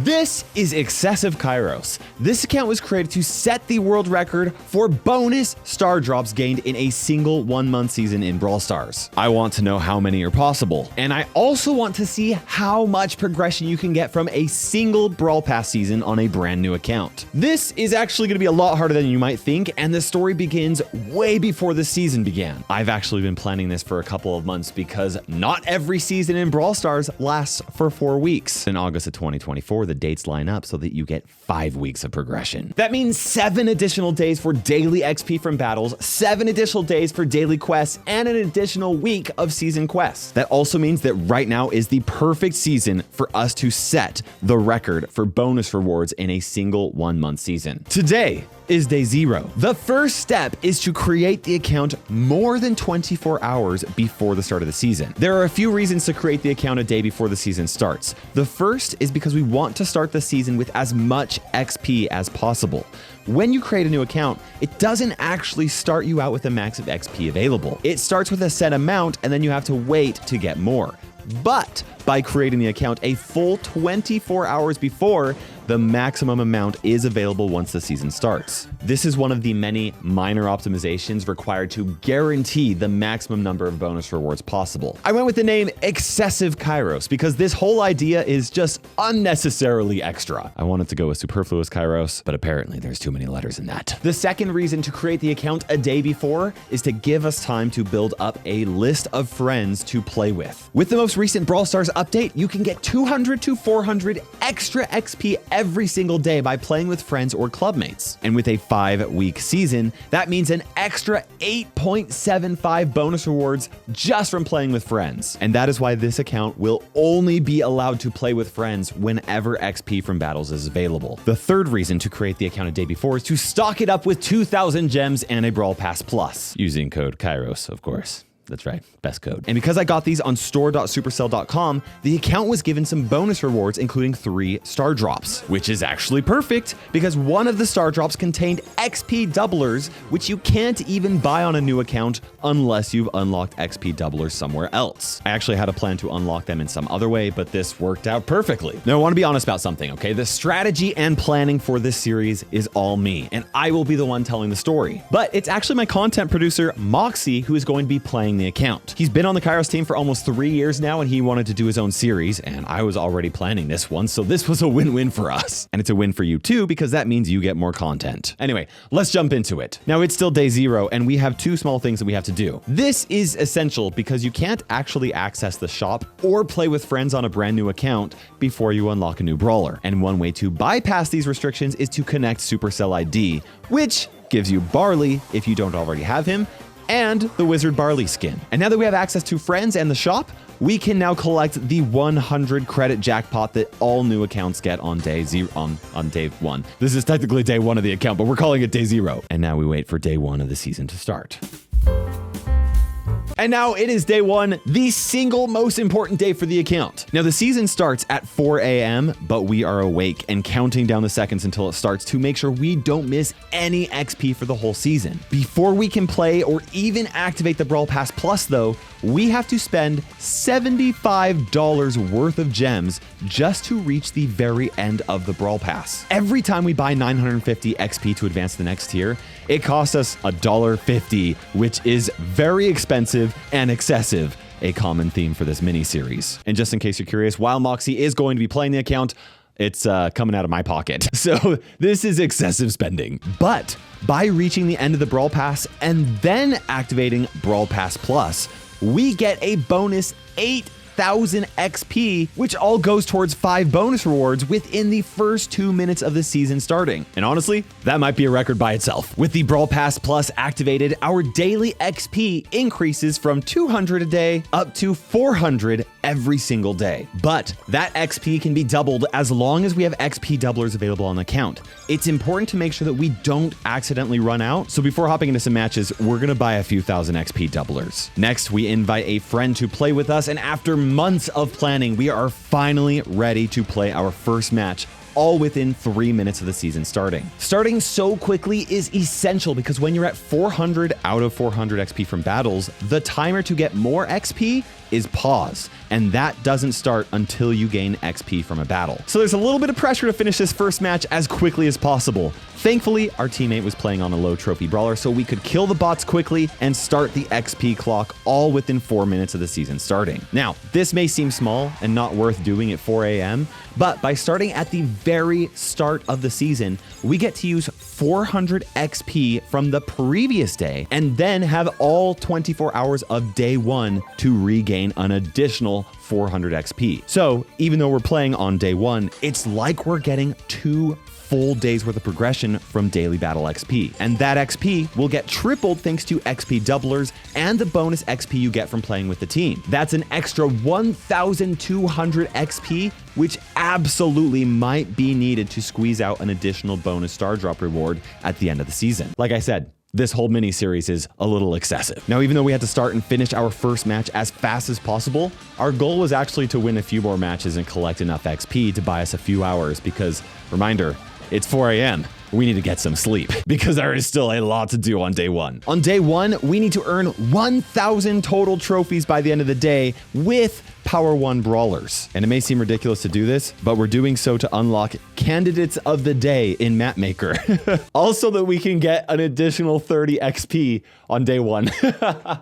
This is Excessive Kairos. This account was created to set the world record for bonus star drops gained in a single 1-month season in Brawl Stars. I want to know how many are possible, and I also want to see how much progression you can get from a single Brawl Pass season on a brand new account. This is actually going to be a lot harder than you might think, and the story begins way before the season began. I've actually been planning this for a couple of months because not every season in Brawl Stars lasts for 4 weeks. In August of 2024, the dates line up so that you get 5 weeks of progression. That means 7 additional days for daily XP from battles, 7 additional days for daily quests, and an additional week of season quests. That also means that right now is the perfect season for us to set the record for bonus rewards in a single 1-month season. Today is day 0. The first step is to create the account more than 24 hours before the start of the season. There are a few reasons to create the account a day before the season starts. The first is because we want to start the season with as much XP as possible. When you create a new account, it doesn't actually start you out with a max of XP available. It starts with a set amount and then you have to wait to get more. But by creating the account a full 24 hours before, the maximum amount is available once the season starts. This is one of the many minor optimizations required to guarantee the maximum number of bonus rewards possible. I went with the name Excessive Kairos because this whole idea is just unnecessarily extra. I wanted to go with Superfluous Kairos, but apparently there's too many letters in that. The second reason to create the account a day before is to give us time to build up a list of friends to play with. With the most recent Brawl Stars update, you can get 200 to 400 extra XP every single day by playing with friends or clubmates. And with a 5-week season, that means an extra 8.75 bonus rewards just from playing with friends. And that is why this account will only be allowed to play with friends whenever XP from battles is available. The third reason to create the account a day before is to stock it up with 2,000 gems and a Brawl Pass Plus, using code Kairos, of course. That's right, best code. And because I got these on store.supercell.com, the account was given some bonus rewards, including 3 star drops, which is actually perfect because one of the star drops contained XP doublers, which you can't even buy on a new account unless you've unlocked XP doublers somewhere else. I actually had a plan to unlock them in some other way, but this worked out perfectly. Now, I want to be honest about something, okay? The strategy and planning for this series is all me, and I will be the one telling the story. But it's actually my content producer, Moxie, who is going to be playing the account. He's been on the Kairos team for almost 3 years now, and he wanted to do his own series, and I was already planning this one, so this was a win-win for us. And it's a win for you too, because that means you get more content. Anyway, let's jump into it. Now, it's still day 0, and we have 2 small things that we have to do. This is essential because you can't actually access the shop or play with friends on a brand new account before you unlock a new brawler. And one way to bypass these restrictions is to connect Supercell ID, which gives you Barley if you don't already have him, and the Wizard Barley skin. And now that we have access to friends and the shop, we can now collect the 100 credit jackpot that all new accounts get on day 0, on day 1. This is technically day 1 of the account, but we're calling it day 0. And now we wait for day 1 of the season to start. And now it is day 1, the single most important day for the account. Now the season starts at 4 a.m., but we are awake and counting down the seconds until it starts to make sure we don't miss any XP for the whole season. Before we can play or even activate the Brawl Pass Plus though, we have to spend $75 worth of gems just to reach the very end of the Brawl Pass. Every time we buy 950 XP to advance to the next tier, it costs us $1.50, which is very expensive and excessive, a common theme for this mini-series. And just in case you're curious, while Moxie is going to be playing the account, it's coming out of my pocket. So this is excessive spending. But by reaching the end of the Brawl Pass and then activating Brawl Pass Plus, we get a bonus 8,000 XP, which all goes towards 5 bonus rewards within the first 2 minutes of the season starting. And honestly, that might be a record by itself. With the Brawl Pass Plus activated, our daily XP increases from 200 a day up to 400 every single day. But that XP can be doubled as long as we have XP doublers available on the account. It's important to make sure that we don't accidentally run out. So before hopping into some matches, we're gonna buy a few thousand XP doublers. Next, we invite a friend to play with us, and after months of planning, we are finally ready to play our first match all within 3 minutes of the season starting. Starting so quickly is essential because when you're at 400 out of 400 XP from battles, the timer to get more XP is paused, and that doesn't start until you gain XP from a battle. So there's a little bit of pressure to finish this first match as quickly as possible. Thankfully, our teammate was playing on a low trophy brawler, so we could kill the bots quickly and start the XP clock all within 4 minutes of the season starting. Now, this may seem small and not worth doing at 4 a.m., but by starting at the very start of the season, we get to use 400 XP from the previous day and then have all 24 hours of day one to regain an additional 400 XP. So even though we're playing on day one, it's like we're getting 2 full days worth of progression from daily battle XP. And that XP will get tripled thanks to XP doublers and the bonus XP you get from playing with the team. That's an extra 1,200 XP, which absolutely might be needed to squeeze out an additional bonus star drop reward at the end of the season. Like I said, this whole mini series is a little excessive. Now, even though we had to start and finish our first match as fast as possible, our goal was actually to win a few more matches and collect enough XP to buy us a few hours because, reminder, it's 4 a.m. We need to get some sleep because there is still a lot to do on day one. On day one, we need to earn 1,000 total trophies by the end of the day with Power 1 brawlers. And it may seem ridiculous to do this, but we're doing so to unlock candidates of the day in Map Maker. Also that we can get an additional 30 XP on day one.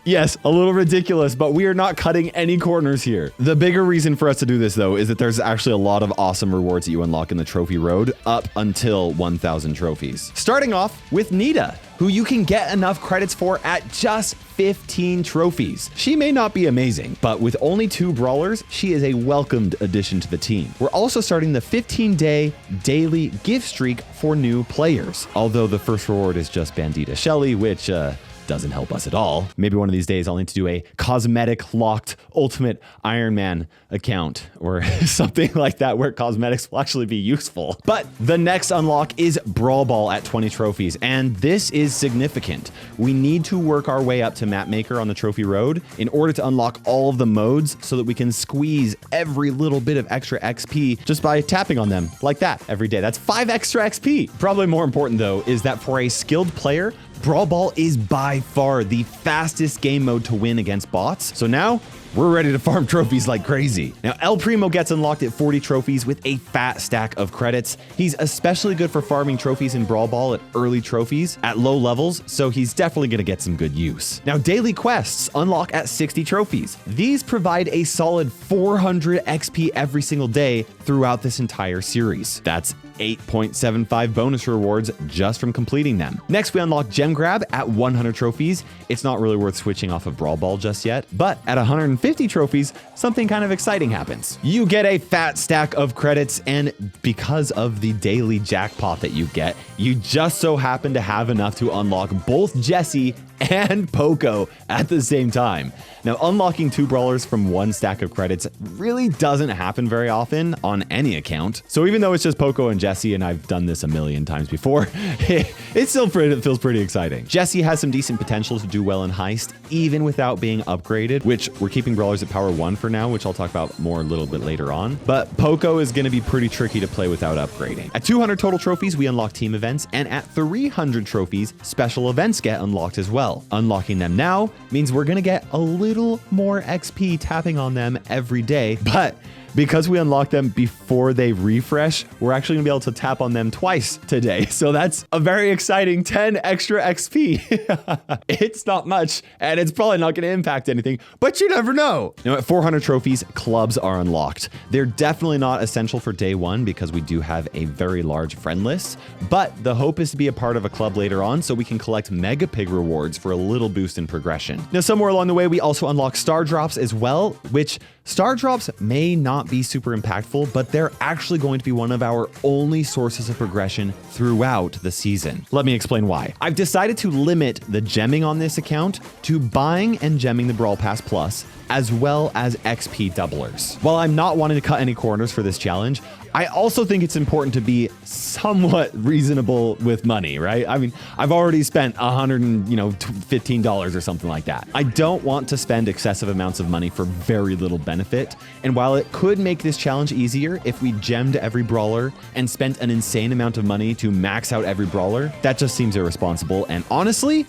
Yes, a little ridiculous, but we are not cutting any corners here. The bigger reason for us to do this though is that there's actually a lot of awesome rewards that you unlock in the trophy road up until 1,000 trophies. Starting off with Nita, who you can get enough credits for at just 15 trophies. She may not be amazing, but with only 2 brawlers, she is a welcomed addition to the team. We're also starting the 15-day daily gift streak for new players, although the first reward is just Bandita Shelly, which doesn't help us at all. Maybe one of these days I'll need to do a cosmetic locked ultimate Iron Man account or something like that where cosmetics will actually be useful. But the next unlock is Brawl Ball at 20 trophies, and this is significant. We need to work our way up to Map Maker on the trophy road in order to unlock all of the modes so that we can squeeze every little bit of extra XP just by tapping on them like that every day. That's 5 extra XP. Probably more important though is that for a skilled player, Brawl Ball is by far the fastest game mode to win against bots. So now we're ready to farm trophies like crazy. Now, El Primo gets unlocked at 40 trophies with a fat stack of credits. He's especially good for farming trophies in Brawl Ball at early trophies at low levels, so he's definitely gonna get some good use. Now, daily quests unlock at 60 trophies. These provide a solid 400 XP every single day throughout this entire series. That's 8.75 bonus rewards just from completing them. Next, we unlock Gem Grab at 100 trophies. It's not really worth switching off of Brawl Ball just yet, but at 150 trophies, something kind of exciting happens. You get a fat stack of credits, and because of the daily jackpot that you get, you just so happen to have enough to unlock both Jessie and Poco at the same time. Now, unlocking 2 brawlers from 1 stack of credits really doesn't happen very often on any account. So even though it's just Poco and Jessie, and I've done this a million times before, it still feels pretty exciting. Jessie has some decent potential to do well in Heist, even without being upgraded, which we're keeping brawlers at Power 1 for now, which I'll talk about more a little bit later on. But Poco is going to be pretty tricky to play without upgrading. At 200 total trophies, we unlock team events, and at 300 trophies, special events get unlocked as well. Unlocking them now means we're going to get a little more XP tapping on them every day, but because we unlock them before they refresh, we're actually gonna be able to tap on them twice today. So that's a very exciting 10 extra XP. It's not much, and it's probably not gonna impact anything, but you never know. Now at 400 trophies, clubs are unlocked. They're definitely not essential for day one because we do have a very large friend list, but the hope is to be a part of a club later on so we can collect Mega Pig rewards for a little boost in progression. Now somewhere along the way, we also unlock star drops as well, which star drops may not be super impactful, but they're actually going to be one of our only sources of progression throughout the season. Let me explain why. I've decided to limit the gemming on this account to buying and gemming the Brawl Pass Plus, as well as XP doublers. While I'm not wanting to cut any corners for this challenge, I also think it's important to be somewhat reasonable with money, right? I mean, I've already spent $115 or something like that. I don't want to spend excessive amounts of money for very little benefit. And while it could make this challenge easier if we gemmed every brawler and spent an insane amount of money to max out every brawler, that just seems irresponsible and honestly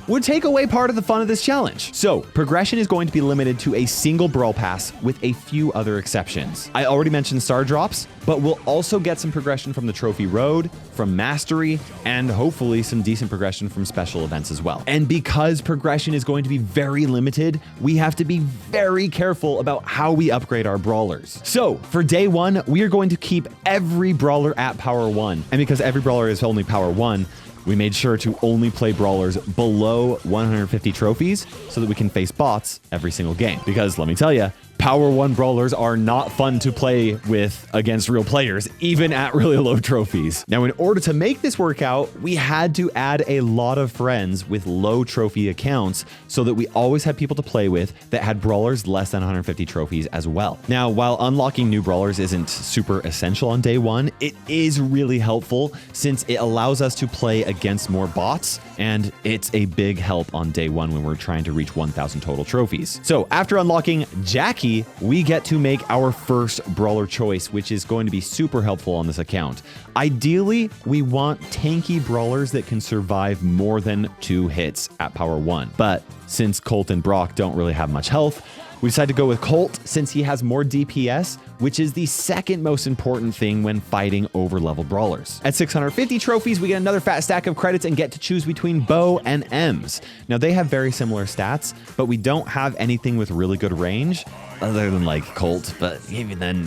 would take away part of the fun of this challenge. So progression is going to be limited to a single Brawl Pass with a few other exceptions. I already mentioned star drops, but we'll also get some progression from the Trophy Road, from Mastery, and hopefully some decent progression from special events as well. And because progression is going to be very limited, we have to be very careful about how we upgrade our brawlers. So for day one, we are going to keep every brawler at power 1. And because every brawler is only power 1, we made sure to only play brawlers below 150 trophies so that we can face bots every single game. Because let me tell you, Power 1 brawlers are not fun to play with against real players, even at really low trophies. Now, in order to make this work out, we had to add a lot of friends with low trophy accounts so that we always had people to play with that had brawlers less than 150 trophies as well. Now, while unlocking new brawlers isn't super essential on day one, it is really helpful since it allows us to play against more bots, and it's a big help on day one when we're trying to reach 1,000 total trophies. So after unlocking Jackie, we get to make our first brawler choice, which is going to be super helpful on this account. Ideally, we want tanky brawlers that can survive more than 2 hits at power 1. But since Colt and Brock don't really have much health, we decided to go with Colt since he has more DPS, which is the second most important thing when fighting over-level brawlers. At 650 trophies, we get another fat stack of credits and get to choose between Bo and Ems. Now, they have very similar stats, but we don't have anything with really good range, other than like Colt, but even then,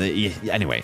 anyway.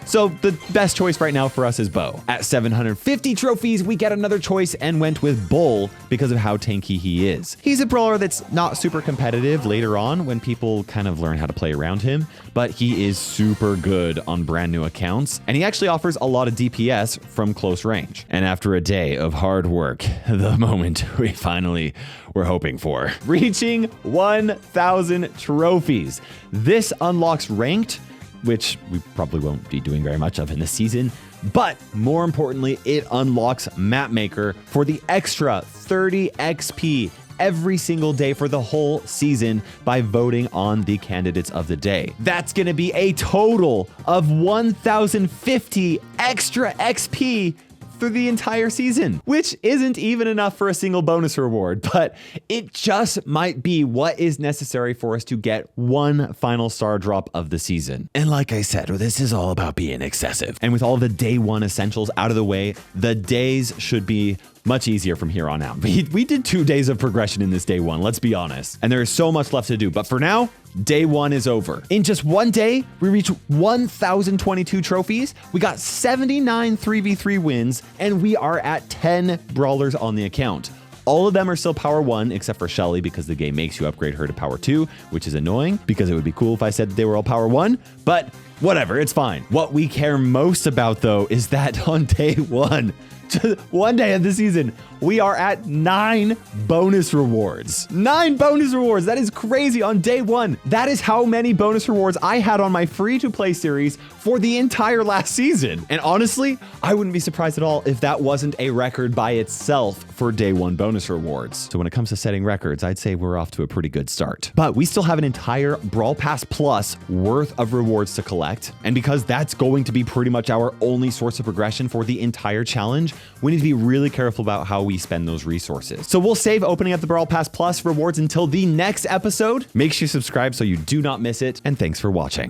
So the best choice right now for us is Bo. At 750 trophies, we get another choice and went with Bull because of how tanky he is. He's a brawler that's not super competitive later on when people kind of learn how to play around him, but he is super good on brand new accounts, and he actually offers a lot of DPS from close range. And after a day of hard work, the moment we finally were hoping for, reaching 1,000 trophies. This unlocks ranked, which we probably won't be doing very much of in this season, but more importantly, it unlocks Mapmaker for the extra 30 XP every single day for the whole season by voting on the candidates of the day. That's going to be a total of 1,050 extra XP through the entire season, which isn't even enough for a single bonus reward, but it just might be what is necessary for us to get one final star drop of the season. And like I said, this is all about being excessive. And with all the day one essentials out of the way, the days should be much easier from here on out. We did 2 days of progression in this day one, let's be honest. And there is so much left to do. But for now, day one is over. In just one day, we reached 1,022 trophies. We got 79 3v3 wins, and we are at 10 brawlers on the account. All of them are still power 1, except for Shelly, because the game makes you upgrade her to power 2, which is annoying because it would be cool if I said that they were all power 1, but whatever, it's fine. What we care most about, though, is that on day one, just one day of the season, we are at 9 bonus rewards. 9 bonus rewards. That is crazy on day one. That is how many bonus rewards I had on my free-to-play series for the entire last season. And honestly, I wouldn't be surprised at all if that wasn't a record by itself for day one bonus rewards. So when it comes to setting records, I'd say we're off to a pretty good start. But we still have an entire Brawl Pass Plus worth of rewards to collect. And because that's going to be pretty much our only source of progression for the entire challenge, we need to be really careful about how we spend those resources. So we'll save opening up the Brawl Pass Plus rewards until the next episode. Make sure you subscribe so you do not miss it. And thanks for watching.